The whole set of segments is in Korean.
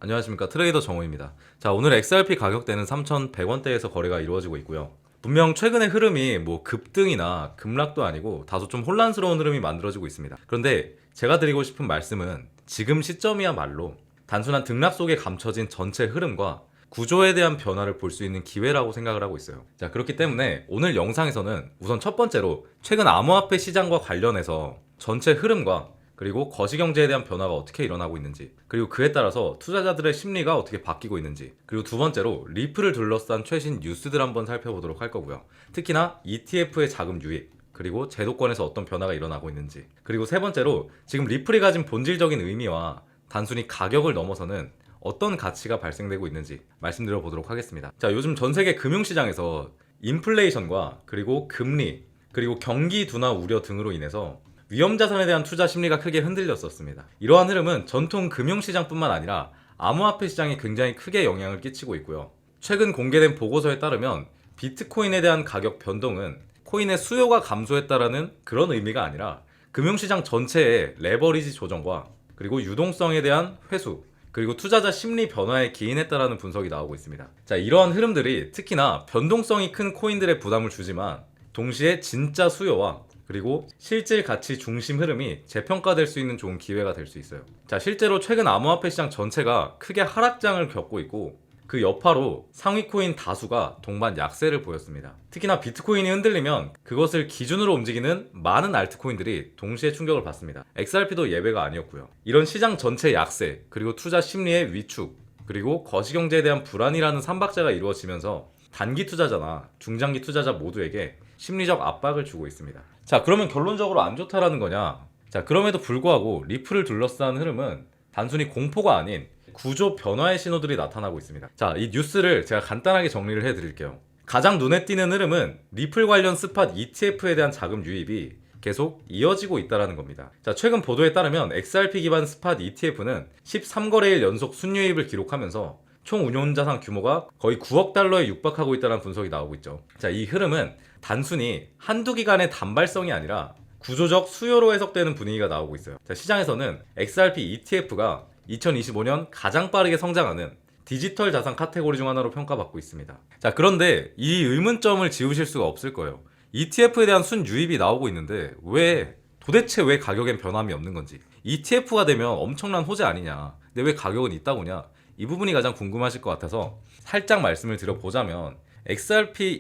안녕하십니까, 트레이더 정호입니다. 자, 오늘 XRP 가격대는 3,100원대에서 거래가 이루어지고 있고요. 분명 최근의 흐름이 뭐 급등이나 급락도 아니고 다소 좀 혼란스러운 흐름이 만들어지고 있습니다. 그런데 제가 드리고 싶은 말씀은 지금 시점이야말로 단순한 등락 속에 감춰진 전체 흐름과 구조에 대한 변화를 볼 수 있는 기회라고 생각을 하고 있어요. 자, 그렇기 때문에 오늘 영상에서는 우선 첫 번째로 최근 암호화폐 시장과 관련해서 전체 흐름과 그리고 거시경제에 대한 변화가 어떻게 일어나고 있는지, 그리고 그에 따라서 투자자들의 심리가 어떻게 바뀌고 있는지, 그리고 두 번째로 리플을 둘러싼 최신 뉴스들 한번 살펴보도록 할 거고요. 특히나 ETF의 자금 유입, 그리고 제도권에서 어떤 변화가 일어나고 있는지, 그리고 세 번째로 지금 리플이 가진 본질적인 의미와 단순히 가격을 넘어서는 어떤 가치가 발생되고 있는지 말씀드려 보도록 하겠습니다. 자, 요즘 전 세계 금융시장에서 인플레이션과 그리고 금리, 그리고 경기 둔화 우려 등으로 인해서 위험자산에 대한 투자 심리가 크게 흔들렸었습니다. 이러한 흐름은 전통 금융시장뿐만 아니라 암호화폐 시장에 굉장히 크게 영향을 끼치고 있고요. 최근 공개된 보고서에 따르면 비트코인에 대한 가격 변동은 코인의 수요가 감소했다라는 그런 의미가 아니라 금융시장 전체의 레버리지 조정과 그리고 유동성에 대한 회수, 그리고 투자자 심리 변화에 기인했다라는 분석이 나오고 있습니다. 자, 이러한 흐름들이 특히나 변동성이 큰 코인들의 부담을 주지만 동시에 진짜 수요와 그리고 실질 가치 중심 흐름이 재평가될 수 있는 좋은 기회가 될 수 있어요. 자, 실제로 최근 암호화폐 시장 전체가 크게 하락장을 겪고 있고 그 여파로 상위 코인 다수가 동반 약세를 보였습니다. 특히나 비트코인이 흔들리면 그것을 기준으로 움직이는 많은 알트코인들이 동시에 충격을 받습니다. XRP도 예외가 아니었고요. 이런 시장 전체 약세, 그리고 투자 심리의 위축, 그리고 거시경제에 대한 불안이라는 삼박자가 이루어지면서 단기 투자자나 중장기 투자자 모두에게 심리적 압박을 주고 있습니다. 자, 그러면 결론적으로 안 좋다라는 거냐? 자, 그럼에도 불구하고 리플을 둘러싼 흐름은 단순히 공포가 아닌 구조 변화의 신호들이 나타나고 있습니다. 자, 이 뉴스를 제가 간단하게 정리를 해드릴게요. 가장 눈에 띄는 흐름은 리플 관련 스팟 ETF에 대한 자금 유입이 계속 이어지고 있다는 겁니다. 자, 최근 보도에 따르면 XRP 기반 스팟 ETF는 13거래일 연속 순유입을 기록하면서 총 운용자산 규모가 거의 9억 달러에 육박하고 있다는 분석이 나오고 있죠. 자, 이 흐름은 단순히 한두 기간의 단발성이 아니라 구조적 수요로 해석되는 분위기가 나오고 있어요. 자, 시장에서는 XRP ETF가 2025년 가장 빠르게 성장하는 디지털 자산 카테고리 중 하나로 평가받고 있습니다. 자, 그런데 이 의문점을 지우실 수가 없을 거예요. ETF에 대한 순유입이 나오고 있는데 도대체 왜 가격엔 변함이 없는 건지, ETF가 되면 엄청난 호재 아니냐, 근데 왜 가격은 있다고냐, 이 부분이 가장 궁금하실 것 같아서 살짝 말씀을 드려보자면 XRP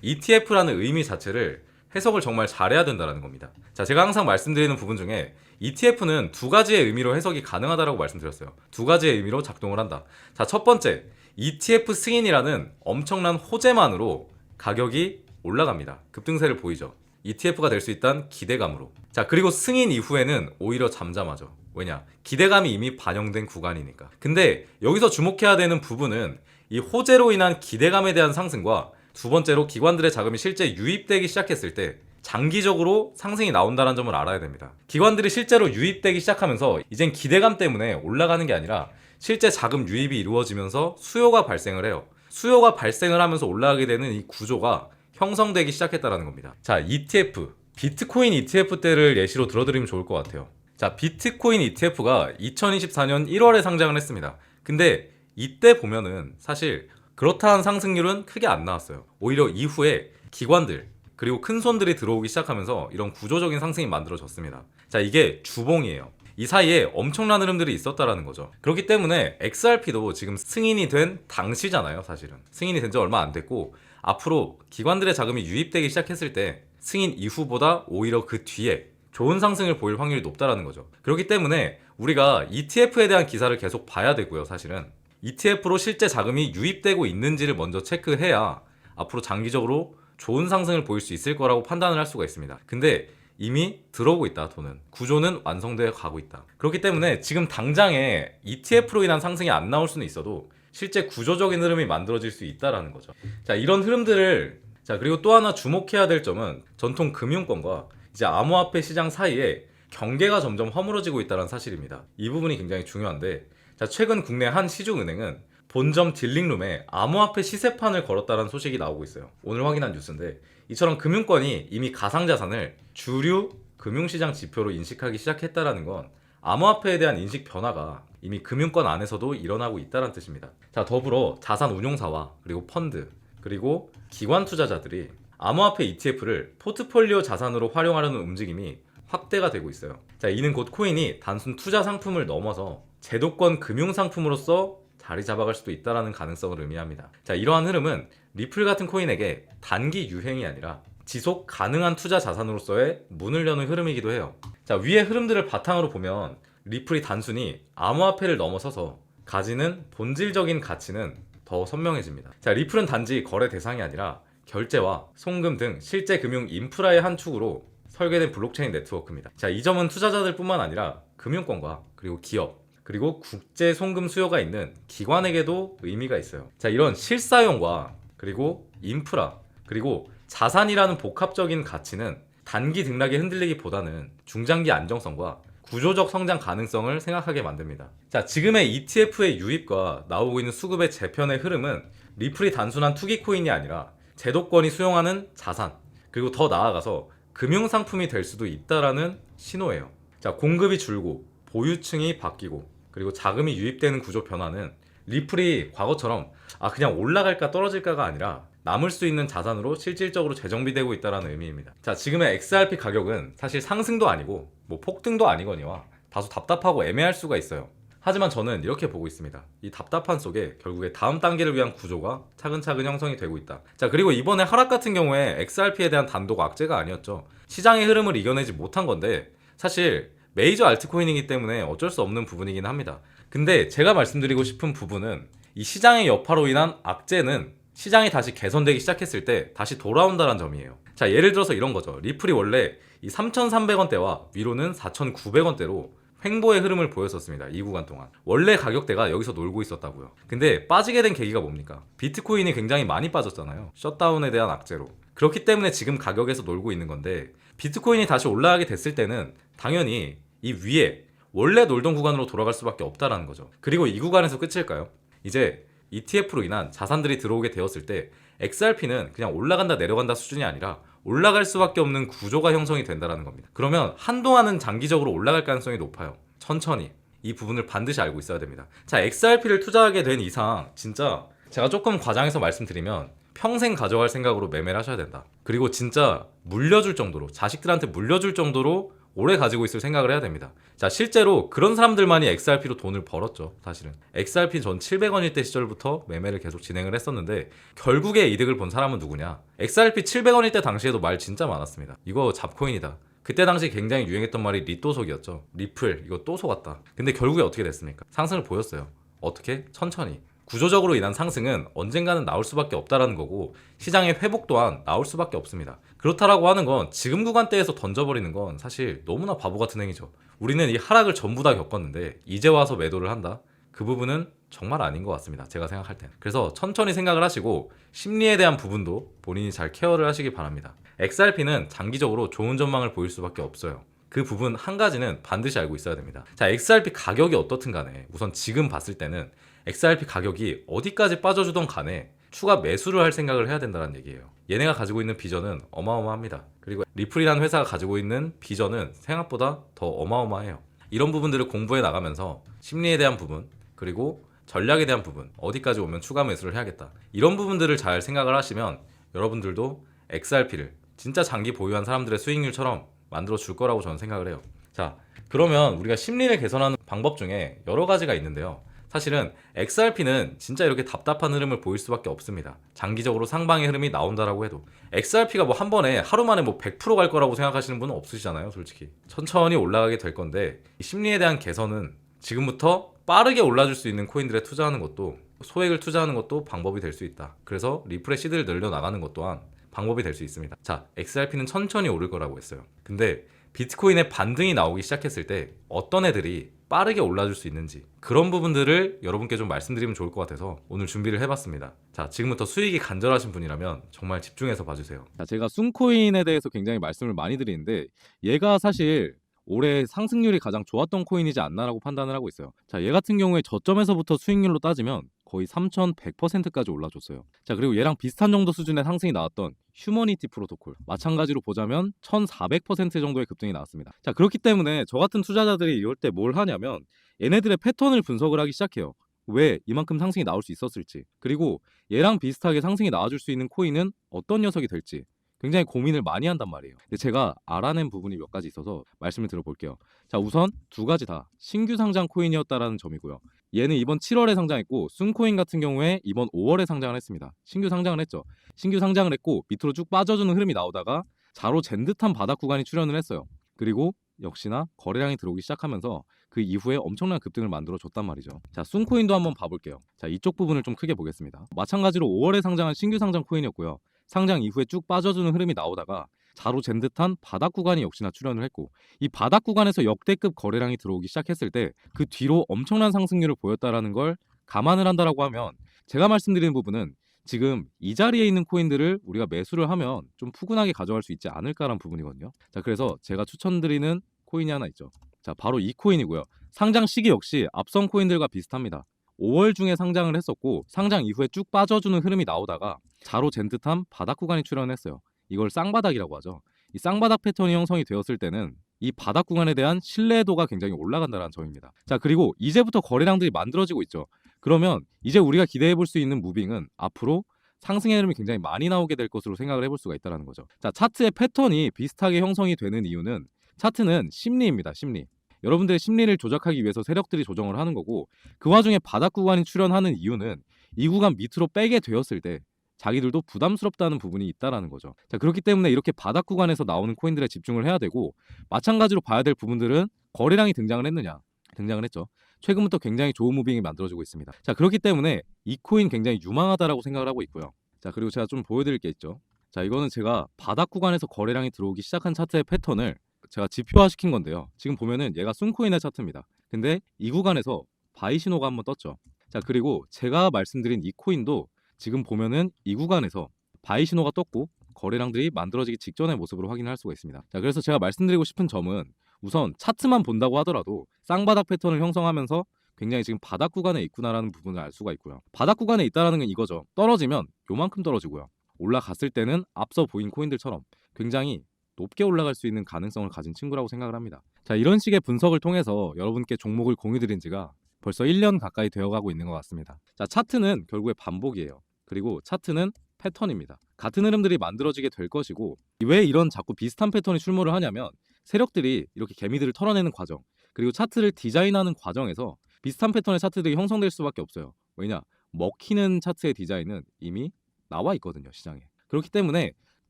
ETF라는 의미 자체를 해석을 정말 잘해야 된다는 겁니다. 자, 제가 항상 말씀드리는 부분 중에 ETF는 두 가지의 의미로 해석이 가능하다고 말씀드렸어요. 두 가지의 의미로 작동을 한다. 자, 첫 번째, ETF 승인이라는 엄청난 호재만으로 가격이 올라갑니다. 급등세를 보이죠. ETF가 될 수 있다는 기대감으로. 자, 그리고 승인 이후에는 오히려 잠잠하죠. 왜냐? 기대감이 이미 반영된 구간이니까. 근데 여기서 주목해야 되는 부분은 이 호재로 인한 기대감에 대한 상승과 두 번째로 기관들의 자금이 실제 유입되기 시작했을 때 장기적으로 상승이 나온다는 점을 알아야 됩니다. 기관들이 실제로 유입되기 시작하면서 이젠 기대감 때문에 올라가는 게 아니라 실제 자금 유입이 이루어지면서 수요가 발생을 해요. 수요가 발생을 하면서 올라가게 되는 이 구조가 형성되기 시작했다는 겁니다. 자, ETF, 비트코인 ETF 때를 예시로 들어드리면 좋을 것 같아요. 자, 비트코인 ETF가 2024년 1월에 상장을 했습니다. 근데 이때 보면은 사실 그렇다한 상승률은 크게 안 나왔어요. 오히려 이후에 기관들 그리고 큰 손들이 들어오기 시작하면서 이런 구조적인 상승이 만들어졌습니다. 자, 이게 주봉이에요. 이 사이에 엄청난 흐름들이 있었다라는 거죠. 그렇기 때문에 XRP도 지금 승인이 된 당시잖아요. 사실은 승인이 된 지 얼마 안 됐고 앞으로 기관들의 자금이 유입되기 시작했을 때 승인 이후보다 오히려 그 뒤에 좋은 상승을 보일 확률이 높다라는 거죠. 그렇기 때문에 우리가 ETF에 대한 기사를 계속 봐야 되고요. 사실은 ETF로 실제 자금이 유입되고 있는지를 먼저 체크해야 앞으로 장기적으로 좋은 상승을 보일 수 있을 거라고 판단을 할 수가 있습니다. 근데 이미 들어오고 있다. 돈은 구조는 완성되어 가고 있다. 그렇기 때문에 지금 당장에 ETF로 인한 상승이 안 나올 수는 있어도 실제 구조적인 흐름이 만들어질 수 있다라는 거죠. 자, 이런 흐름들을 그리고 또 하나 주목해야 될 점은 전통 금융권과 이제 암호화폐 시장 사이에 경계가 점점 허물어지고 있다는 사실입니다. 이 부분이 굉장히 중요한데, 자, 최근 국내 한 시중은행은 본점 딜링룸에 암호화폐 시세판을 걸었다는 소식이 나오고 있어요. 오늘 확인한 뉴스인데, 이처럼 금융권이 이미 가상자산을 주류 금융시장 지표로 인식하기 시작했다는 건 암호화폐에 대한 인식 변화가 이미 금융권 안에서도 일어나고 있다는 뜻입니다. 자, 더불어 자산 운용사와 그리고 펀드, 그리고 기관 투자자들이 암호화폐 ETF를 포트폴리오 자산으로 활용하려는 움직임이 확대가 되고 있어요. 자, 이는 곧 코인이 단순 투자 상품을 넘어서 제도권 금융 상품으로서 자리 잡아갈 수도 있다는 가능성을 의미합니다. 자, 이러한 흐름은 리플 같은 코인에게 단기 유행이 아니라 지속 가능한 투자 자산으로서의 문을 여는 흐름이기도 해요. 자, 위의 흐름들을 바탕으로 보면 리플이 단순히 암호화폐를 넘어서서 가지는 본질적인 가치는 더 선명해집니다. 자, 리플은 단지 거래 대상이 아니라 결제와 송금 등 실제 금융 인프라의 한 축으로 설계된 블록체인 네트워크입니다. 자, 이 점은 투자자들 뿐만 아니라 금융권과 그리고 기업, 그리고 국제 송금 수요가 있는 기관에게도 의미가 있어요. 자, 이런 실사용과 그리고 인프라, 그리고 자산이라는 복합적인 가치는 단기 등락에 흔들리기보다는 중장기 안정성과 구조적 성장 가능성을 생각하게 만듭니다. 자, 지금의 ETF의 유입과 나오고 있는 수급의 재편의 흐름은 리플이 단순한 투기 코인이 아니라 제도권이 수용하는 자산, 그리고 더 나아가서 금융상품이 될 수도 있다라는 신호예요. 자, 공급이 줄고 보유층이 바뀌고 그리고 자금이 유입되는 구조 변화는 리플이 과거처럼 그냥 올라갈까 떨어질까가 아니라 남을 수 있는 자산으로 실질적으로 재정비되고 있다는 의미입니다. 자, 지금의 XRP 가격은 사실 상승도 아니고 폭등도 아니거니와 다소 답답하고 애매할 수가 있어요. 하지만 저는 이렇게 보고 있습니다. 이 답답한 속에 결국에 다음 단계를 위한 구조가 차근차근 형성이 되고 있다. 자, 그리고 이번에 하락 같은 경우에 XRP에 대한 단독 악재가 아니었죠. 시장의 흐름을 이겨내지 못한 건데 사실 메이저 알트코인이기 때문에 어쩔 수 없는 부분이긴 합니다. 근데 제가 말씀드리고 싶은 부분은 이 시장의 여파로 인한 악재는 시장이 다시 개선되기 시작했을 때 다시 돌아온다는 점이에요. 자, 예를 들어서 이런 거죠. 리플이 원래 이 3,300원대와 위로는 4,900원대로 횡보의 흐름을 보였었습니다. 이 구간 동안. 원래 가격대가 여기서 놀고 있었다고요. 근데 빠지게 된 계기가 뭡니까? 비트코인이 굉장히 많이 빠졌잖아요. 셧다운에 대한 악재로. 그렇기 때문에 지금 가격에서 놀고 있는 건데 비트코인이 다시 올라가게 됐을 때는 당연히 이 위에 원래 놀던 구간으로 돌아갈 수밖에 없다라는 거죠. 그리고 이 구간에서 끝일까요? 이제 ETF로 인한 자산들이 들어오게 되었을 때 XRP는 그냥 올라간다 내려간다 수준이 아니라 올라갈 수밖에 없는 구조가 형성이 된다는 겁니다. 그러면 한동안은 장기적으로 올라갈 가능성이 높아요. 천천히. 이 부분을 반드시 알고 있어야 됩니다. 자, XRP를 투자하게 된 이상 진짜 제가 조금 과장해서 말씀드리면 평생 가져갈 생각으로 매매를 하셔야 된다. 그리고 진짜 물려줄 정도로, 자식들한테 물려줄 정도로 오래 가지고 있을 생각을 해야 됩니다. 자, 실제로 그런 사람들만이 XRP로 돈을 벌었죠. 사실은 XRP 전 700원일 때 시절부터 매매를 계속 진행을 했었는데 결국에 이득을 본 사람은 누구냐? XRP 700원일 때 당시에도 말 진짜 많았습니다. 이거 잡코인이다. 그때 당시 굉장히 유행했던 말이 리또속이었죠. 리플 이거 또 속았다. 근데 결국에 어떻게 됐습니까? 상승을 보였어요. 어떻게? 천천히. 구조적으로 인한 상승은 언젠가는 나올 수밖에 없다라는 거고 시장의 회복 또한 나올 수밖에 없습니다. 그렇다라고 하는 건 지금 구간대에서 던져버리는 건 사실 너무나 바보 같은 행위죠. 우리는 이 하락을 전부 다 겪었는데 이제 와서 매도를 한다? 그 부분은 정말 아닌 것 같습니다. 제가 생각할 때는. 그래서 천천히 생각을 하시고 심리에 대한 부분도 본인이 잘 케어를 하시기 바랍니다. XRP는 장기적으로 좋은 전망을 보일 수밖에 없어요. 그 부분 한 가지는 반드시 알고 있어야 됩니다. 자, XRP 가격이 어떻든 간에 우선 지금 봤을 때는 XRP 가격이 어디까지 빠져주던 간에 추가 매수를 할 생각을 해야 된다는 얘기예요. 얘네가 가지고 있는 비전은 어마어마합니다. 그리고 리플이라는 회사가 가지고 있는 비전은 생각보다 더 어마어마해요. 이런 부분들을 공부해 나가면서 심리에 대한 부분 그리고 전략에 대한 부분 어디까지 오면 추가 매수를 해야겠다. 이런 부분들을 잘 생각을 하시면 여러분들도 XRP를 진짜 장기 보유한 사람들의 수익률처럼 만들어 줄 거라고 저는 생각을 해요. 자, 그러면 우리가 심리를 개선하는 방법 중에 여러 가지가 있는데요. 사실은 XRP는 진짜 이렇게 답답한 흐름을 보일 수밖에 없습니다. 장기적으로 상방의 흐름이 나온다라고 해도 XRP가 한 번에 하루 만에 100% 갈 거라고 생각하시는 분은 없으시잖아요, 솔직히. 천천히 올라가게 될 건데 심리에 대한 개선은 지금부터 빠르게 올라줄 수 있는 코인들에 투자하는 것도 소액을 투자하는 것도 방법이 될 수 있다. 그래서 리플의 시드를 늘려나가는 것 또한 방법이 될 수 있습니다. 자, XRP는 천천히 오를 거라고 했어요. 근데 비트코인의 반등이 나오기 시작했을 때 어떤 애들이 빠르게 올라줄 수 있는지 그런 부분들을 여러분께 좀 말씀드리면 좋을 것 같아서 오늘 준비를 해봤습니다. 자, 지금부터 수익이 간절하신 분이라면 정말 집중해서 봐주세요. 자, 제가 순코인에 대해서 굉장히 말씀을 많이 드리는데 얘가 사실 올해 상승률이 가장 좋았던 코인이지 않나라고 판단을 하고 있어요. 자, 얘 같은 경우에 저점에서부터 수익률로 따지면 거의 3,100%까지 올라줬어요. 자, 그리고 얘랑 비슷한 정도 수준의 상승이 나왔던 휴머니티 프로토콜 마찬가지로 보자면 1,400% 정도의 급등이 나왔습니다. 자, 그렇기 때문에 저 같은 투자자들이 이럴 때 뭘 하냐면 얘네들의 패턴을 분석을 하기 시작해요. 왜 이만큼 상승이 나올 수 있었을지, 그리고 얘랑 비슷하게 상승이 나와줄 수 있는 코인은 어떤 녀석이 될지 굉장히 고민을 많이 한단 말이에요. 근데 제가 알아낸 부분이 몇 가지 있어서 말씀을 들어볼게요. 자, 우선 두 가지 다 신규 상장 코인이었다라는 점이고요. 얘는 이번 7월에 상장했고 순코인 같은 경우에 이번 5월에 상장을 했습니다. 신규 상장을 했죠. 신규 상장을 했고 밑으로 쭉 빠져주는 흐름이 나오다가 자로 잰 듯한 바닥 구간이 출현을 했어요. 그리고 역시나 거래량이 들어오기 시작하면서 그 이후에 엄청난 급등을 만들어 줬단 말이죠. 자, 순코인도 한번 봐볼게요. 자, 이쪽 부분을 좀 크게 보겠습니다. 마찬가지로 5월에 상장한 신규 상장 코인이었고요. 상장 이후에 쭉 빠져주는 흐름이 나오다가 자로 잰 듯한 바닥 구간이 역시나 출현을 했고, 이 바닥 구간에서 역대급 거래량이 들어오기 시작했을 때 그 뒤로 엄청난 상승률을 보였다라는 걸 감안을 한다라고 하면, 제가 말씀드리는 부분은 지금 이 자리에 있는 코인들을 우리가 매수를 하면 좀 푸근하게 가져갈 수 있지 않을까라는 부분이거든요. 자, 그래서 제가 추천드리는 코인이 하나 있죠. 자, 바로 이 코인이고요. 상장 시기 역시 앞선 코인들과 비슷합니다. 5월 중에 상장을 했었고 상장 이후에 쭉 빠져주는 흐름이 나오다가 자로 잰 듯한 바닥 구간이 출현했어요. 이걸 쌍바닥이라고 하죠. 이 쌍바닥 패턴이 형성이 되었을 때는 이 바닥 구간에 대한 신뢰도가 굉장히 올라간다는 점입니다. 자, 그리고 이제부터 거래량들이 만들어지고 있죠. 그러면 이제 우리가 기대해 볼 수 있는 무빙은 앞으로 상승의 흐름이 굉장히 많이 나오게 될 것으로 생각을 해볼 수가 있다는 거죠. 자, 차트의 패턴이 비슷하게 형성이 되는 이유는 차트는 심리입니다. 심리. 여러분들의 심리를 조작하기 위해서 세력들이 조정을 하는 거고, 그 와중에 바닥 구간이 출현하는 이유는 이 구간 밑으로 빼게 되었을 때 자기들도 부담스럽다는 부분이 있다라는 거죠. 자, 그렇기 때문에 이렇게 바닥 구간에서 나오는 코인들에 집중을 해야 되고, 마찬가지로 봐야 될 부분들은 거래량이 등장을 했느냐. 등장을 했죠. 최근부터 굉장히 좋은 무빙이 만들어지고 있습니다. 자, 그렇기 때문에 이 코인 굉장히 유망하다라고 생각을 하고 있고요. 자, 그리고 제가 좀 보여드릴 게 있죠. 자, 이거는 제가 바닥 구간에서 거래량이 들어오기 시작한 차트의 패턴을 제가 지표화시킨 건데요. 지금 보면은 얘가 순코인의 차트입니다. 근데 이 구간에서 바이 신호가 한번 떴죠. 자, 그리고 제가 말씀드린 이 코인도 지금 보면은 이 구간에서 바이 신호가 떴고 거래량들이 만들어지기 직전의 모습으로 확인을 할 수가 있습니다. 자, 그래서 제가 말씀드리고 싶은 점은 우선 차트만 본다고 하더라도 쌍바닥 패턴을 형성하면서 굉장히 지금 바닥 구간에 있구나라는 부분을 알 수가 있고요. 바닥 구간에 있다라는 건 이거죠. 떨어지면 요만큼 떨어지고요. 올라갔을 때는 앞서 보인 코인들처럼 굉장히 높게 올라갈 수 있는 가능성을 가진 친구라고 생각을 합니다. 자, 이런 식의 분석을 통해서 여러분께 종목을 공유드린 지가 벌써 1년 가까이 되어가고 있는 것 같습니다. 자, 차트는 결국에 반복이에요. 그리고 차트는 패턴입니다. 같은 흐름들이 만들어지게 될 것이고, 왜 이런 자꾸 비슷한 패턴이 출몰을 하냐면 세력들이 이렇게 개미들을 털어내는 과정, 그리고 차트를 디자인하는 과정에서 비슷한 패턴의 차트들이 형성될 수밖에 없어요. 왜냐? 먹히는 차트의 디자인은 이미 나와 있거든요, 시장에. 그렇기 때문에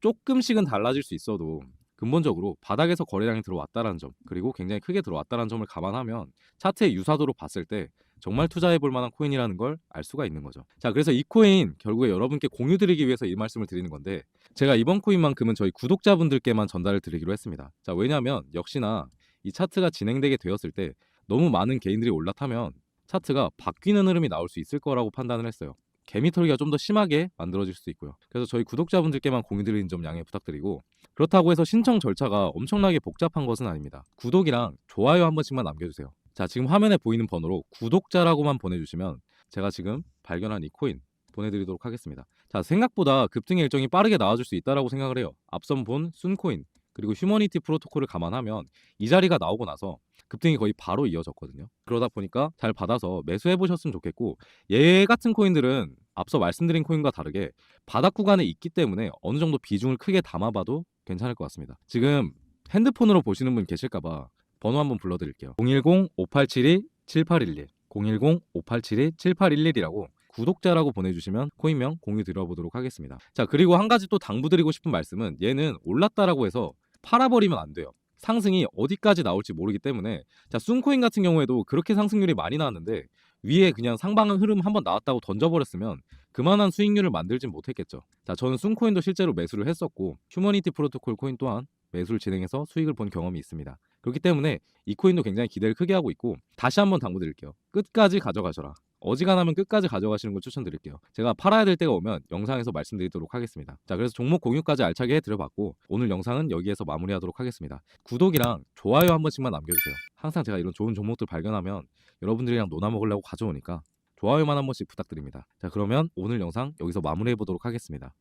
조금씩은 달라질 수 있어도 근본적으로 바닥에서 거래량이 들어왔다는 점, 그리고 굉장히 크게 들어왔다는 점을 감안하면 차트의 유사도로 봤을 때 정말 투자해 볼 만한 코인이라는 걸 알 수가 있는 거죠. 자, 그래서 이 코인 결국에 여러분께 공유 드리기 위해서 이 말씀을 드리는 건데, 제가 이번 코인만큼은 저희 구독자분들께만 전달을 드리기로 했습니다. 자, 왜냐하면 역시나 이 차트가 진행되게 되었을 때 너무 많은 개인들이 올라타면 차트가 바뀌는 흐름이 나올 수 있을 거라고 판단을 했어요. 개미털기가 좀 더 심하게 만들어질 수도 있고요. 그래서 저희 구독자분들께만 공유드리는 점 양해 부탁드리고, 그렇다고 해서 신청 절차가 엄청나게 복잡한 것은 아닙니다. 구독이랑 좋아요 한 번씩만 남겨주세요. 자, 지금 화면에 보이는 번호로 구독자라고만 보내주시면 제가 지금 발견한 이 코인 보내드리도록 하겠습니다. 자, 생각보다 급등의 일정이 빠르게 나와줄 수 있다라고 생각을 해요. 앞선 본 순코인 그리고 휴머니티 프로토콜을 감안하면 이 자리가 나오고 나서 급등이 거의 바로 이어졌거든요. 그러다 보니까 잘 받아서 매수해 보셨으면 좋겠고, 얘 같은 코인들은 앞서 말씀드린 코인과 다르게 바닥 구간에 있기 때문에 어느 정도 비중을 크게 담아봐도 괜찮을 것 같습니다. 지금 핸드폰으로 보시는 분 계실까봐 번호 한번 불러드릴게요. 010-5872-7811 010-5872-7811이라고 구독자라고 보내주시면 코인명 공유 드려보도록 하겠습니다. 자, 그리고 한 가지 또 당부드리고 싶은 말씀은, 얘는 올랐다라고 해서 팔아버리면 안 돼요. 상승이 어디까지 나올지 모르기 때문에. 자, 순코인 같은 경우에도 그렇게 상승률이 많이 나왔는데 위에 그냥 상방은 흐름 한번 나왔다고 던져버렸으면 그만한 수익률을 만들진 못했겠죠. 자, 저는 순코인도 실제로 매수를 했었고 휴머니티 프로토콜 코인 또한 매수를 진행해서 수익을 본 경험이 있습니다. 그렇기 때문에 이 코인도 굉장히 기대를 크게 하고 있고, 다시 한번 당부드릴게요. 끝까지 가져가셔라. 어지간하면 끝까지 가져가시는 걸 추천드릴게요. 제가 팔아야 될 때가 오면 영상에서 말씀드리도록 하겠습니다. 자, 그래서 종목 공유까지 알차게 해드려봤고 오늘 영상은 여기에서 마무리하도록 하겠습니다. 구독이랑 좋아요 한 번씩만 남겨주세요. 항상 제가 이런 좋은 종목들 발견하면 여러분들이랑 놀아 먹으려고 가져오니까 좋아요만 한 번씩 부탁드립니다. 자, 그러면 오늘 영상 여기서 마무리해 보도록 하겠습니다.